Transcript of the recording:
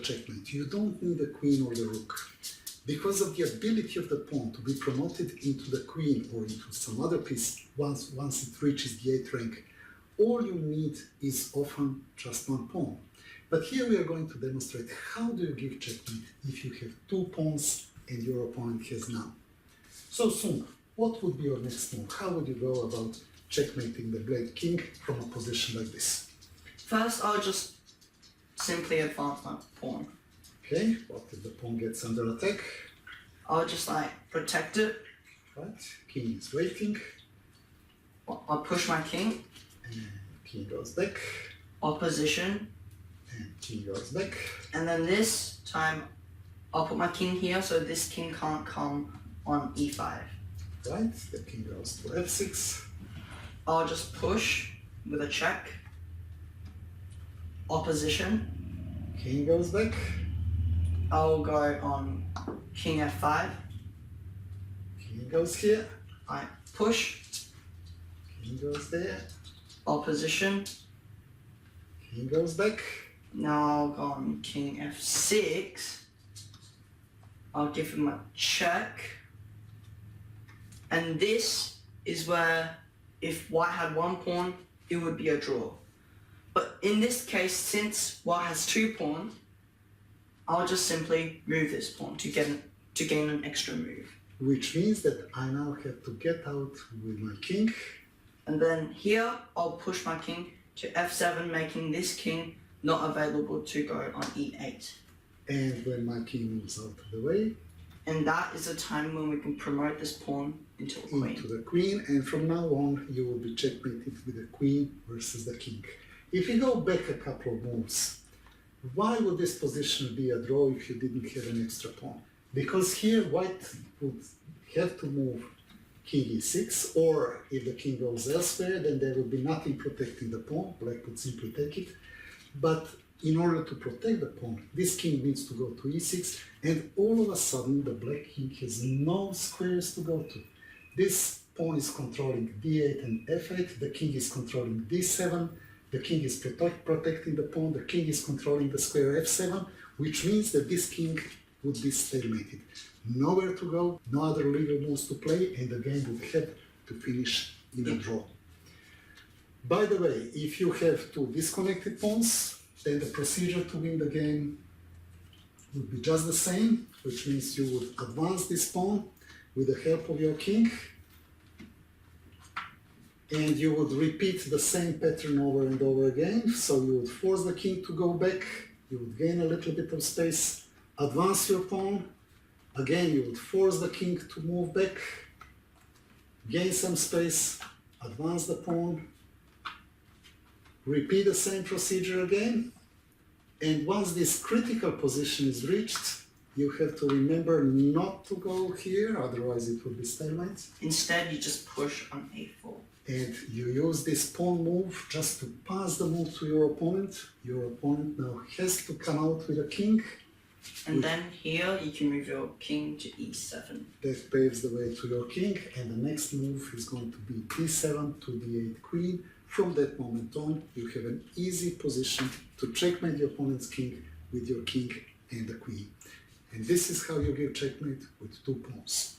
checkmate, you don't need the queen or the rook. Because of the ability of the pawn to be promoted into the queen or into some other piece once it reaches the 8th rank, all you need is often just one pawn. But here we are going to demonstrate how do you give checkmate if you have 2 pawns and your opponent has none. So Sung, what would be your next move? How would you go about checkmating the black king from a position like this? First, I'll just simply advance my pawn. Okay, what if the pawn gets under attack? I'll just protect it. Right, king is waiting. I'll push my king. And king goes back. Opposition. And king goes back. And then this time, I'll put my king here so this king can't come on e5. Right, the king goes to f6. I'll just push with a check. Opposition. King goes back. I'll go on king f5. King goes here. I push. King goes there. Opposition. King goes back. Now I'll go on king f6. I'll give him a check. And this is where if white had 1 pawn, it would be a draw. But in this case, since white has 2 pawns, I'll just simply move this pawn to gain an extra move. Which means that I now have to get out with my king. And then here, I'll push my king to f7, making this king not available to go on e8. And when my king moves out of the way. And that is the time when we can promote this pawn into a queen. Into the queen, and from now on you will be checkmated with the queen versus the king. If you go back a couple of moves, why would this position be a draw if you didn't have an extra pawn? Because here white would have to move king e6, or if the king goes elsewhere, then there would be nothing protecting the pawn. Black would simply take it. But in order to protect the pawn, this king needs to go to e6, and all of a sudden the black king has no squares to go to. This pawn is controlling d8 and f8, the king is controlling d7, the king is protecting the pawn, the king is controlling the square f7, which means that this king would be stalemated. Nowhere to go, no other legal moves to play, and the game would have to finish in a draw. By the way, if you have 2 disconnected pawns, then the procedure to win the game would be just the same, which means you would advance this pawn with the help of your king, and you would repeat the same pattern over and over again. So you would force the king to go back, you would gain a little bit of space, advance your pawn, again you would force the king to move back, gain some space, advance the pawn, repeat the same procedure again, and once this critical position is reached, you have to remember not to go here, otherwise it would be stalemate. Instead, you just push on a4. And you use this pawn move just to pass the move to your opponent. Your opponent now has to come out with a king. And then here, you can move your king to e7. That paves the way to your king, and the next move is going to be d7 to d8 queen. From that moment on, you have an easy position to checkmate the opponent's king with your king and the queen. And this is how you give checkmate with 2 pawns.